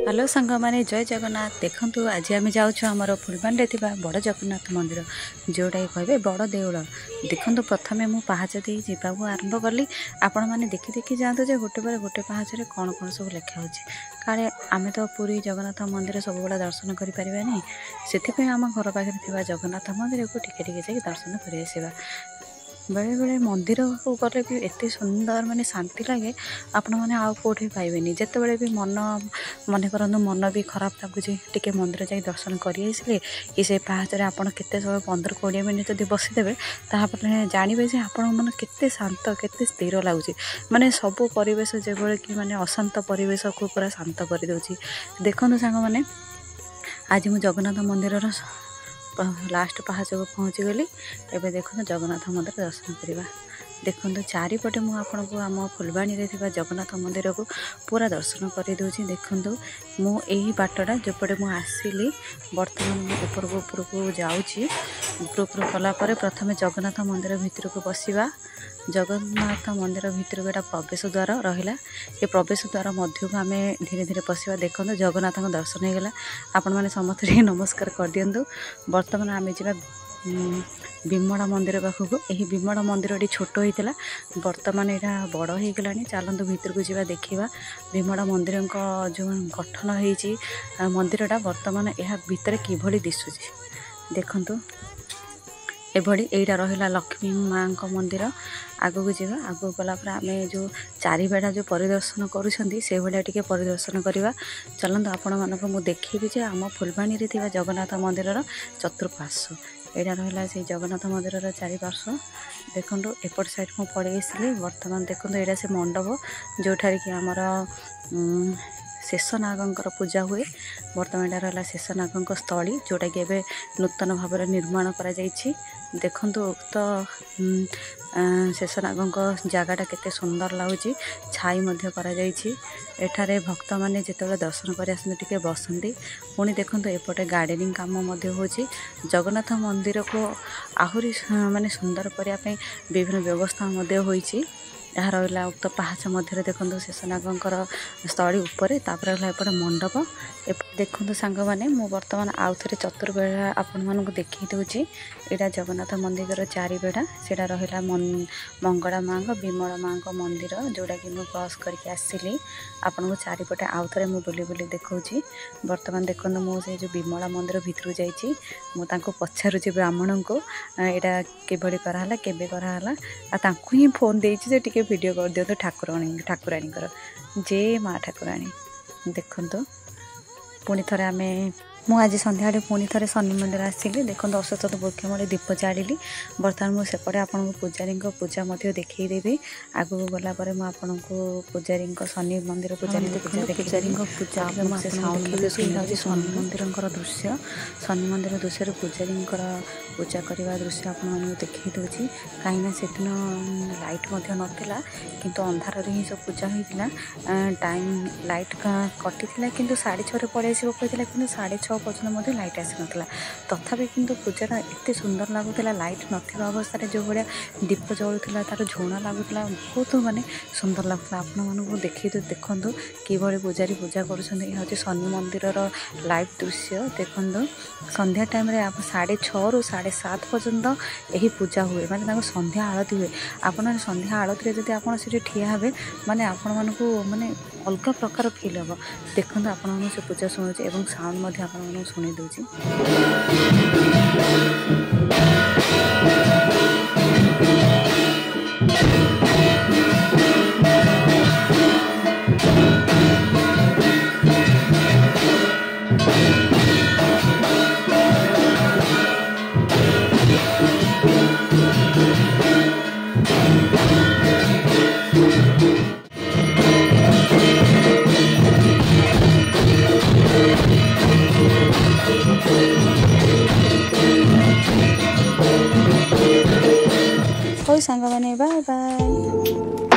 Hello सांग मैंने जय जगन्नाथ देखु आज आम जाऊँ आमर फुलबाणी बड़ जगन्नाथ मंदिर जोटा कहे बड़ देउल देखु प्रथम मु पाहाच दे जावाक आरंभ कली आपण मैंने देखी देखी जातु जे गोटे पर गोटे पाहाच कौन कौन सब लिखा काले आम तो पूरी जगन्नाथ मंदिर सब बड़ा दर्शन करें से आम घर पाखे जगन्नाथ मंदिर को टिके जाकि दर्शन कर बेले बेले मंदिर को गले भी एत सुंदर माने शांति लगे आपण मैंने आउ कौटे पाइबेनी जिते बड़े भी मन मन कर मन भी खराब लगुच टे मंदिर जाकि दर्शन करें कि से पाहाचरे आपड़ केते समय 15-20 मिनिट जब बसीदे तापर जानवे जे आपण मन केते शांत केते स्थिर लगुच माने सब परिवेश जो कि माने अशांत परिवेश को पूरा शांत कर दउची। देखो सांग मैंने आज मु जगन्नाथ मंदिर लास्ट पाहाच को पहुँची गली एवं देखो जगन्नाथ मंदिर दर्शन करवा देखो चारिपटे मुझे आम फुलबाणी जगन्नाथ मंदिर को पूरा दर्शन कर दूसरी देखु मुझे बाटटा जोपटे मुझे आसली बर्तमान ऊपर को जाऊँगी ऊपर गलापर प्रथम जगन्नाथ मंदिर भितर को बसवा जगन्नाथ मंदिर भितर एटा प्रवेश द्वार रहा ये प्रवेश द्वार मध्य को आम धीरे धीरे पशिवा देखो जगन्नाथ दर्शन हो गला आपण मैंने समस्त नमस्कार कर दिंतु। बर्तमान आम जा विमला मंदिर पाखक यही विमला मंदिर छोट होता बर्तमान यहाँ बड़ हो गला चलतु भीतर को जा देखा विमला मंदिर जो गठन हो मंदिरटा बर्तमान यह भितर किभली दिशुची देखु एभली एटा रहा लक्ष्मी माँ मंदिर आगू को जावा आगू गलापर आम जो चारिबेड़ा जो परिदर्शन करुँचे परिदर्शन करवा चलतु आपण मानक मुझे देखी जे आम फुलबाणी जगन्नाथ मंदिर चतुर्पार्श्व यहाँ रहा से जगन्नाथ मंदिर चारिपार्श्व देखो एपट साइड को पड़े आसली बर्तमान देखो यहाँ से मंडप जो कि आमर शेषनागर पूजा हुए बर्तमान यहाँ रहा शेषनाग स्थली जोटा कि एवं नूतन भाव निर्माण करा जाइछि देखु उक्त शेषनाग जगटा केते सुंदर लगुच छाई एठारे भक्त मैंने जिते दर्शन कर आसते बसती पुणी देखो एपटे गार्डनिंग काम हो जगन्नाथ मंदिर को आहरी माने सुंदर करने विभिन्न व्यवस्था होइछि। यहाँ रहा उक्त पाहाच मध्य देखो शेषनागर स्थली उपर तापर एपटे मंडप देखो सांग मैंने मु बर्तमान आउ थे चतुर्बेड़ा आपण मानक देखी दूची यहाँ जगन्नाथ मंदिर चारिबेड़ा से रहा मंगला माँ विमला माँ मंदिर जोटा कि मुझे क्रॉस करके आसली आपन को चारिपटे आउ थे मुझे बुली बुली देखी बर्तमान देखो मुझे जो विमला मंदिर भितर जाइए मुझे पचारुची ब्राह्मण को यहाँ किभली कराला केबे कराला ही फोन देती टे वीडियो कर दियो ठाकुराणी जय माँ ठाकुराणी देखो पुणी थे आम मुझे संध्या पुणी थे शनि मंदिर आसली देखो अशोक वृक्षमूल दीप जाड़ी बर्तमान मुझे सेपटे आपको पूजारी पूजा देखईदेवी आगू गलापर मुझे पूजारी शनि मंदिर पूजारी पूजारी पूजा शनि मंदिर दृश्य शनि मंदिर दृश्य पूजारी पूजा करने दृश्य आपको देखई दूसरी कहीं से दिन लाइट नाला किंतु अंधार ही सब पूजा होता टाइम लाइट कटी कि 6:30 पड़े कहला कि 6:30 पर्यटन लाइट आसी ना तथापि किंतु पूजा एत सुंदर लगुला लाइट नथिबा अवस्था जो भाया दीप जलुला तार झुणा लगुला बहुत माने सुंदर लगुला आपको देखी देखु किभली पूजारी पूजा कर शनि मंदिर लाइव दृश्य देखु संध्या टाइम 6:30 ରୁ 7:30 पर्यंत यही पूजा हुए माने संध्या आरती हुए आपन संध्या आरती जब आप ठिया हे माने आपण मानक माने अलग प्रकार फिल हम देखते आपण से पूजा शुणुचे और साउंड आप शुणी दूची। सांग मैंने बाय बाय।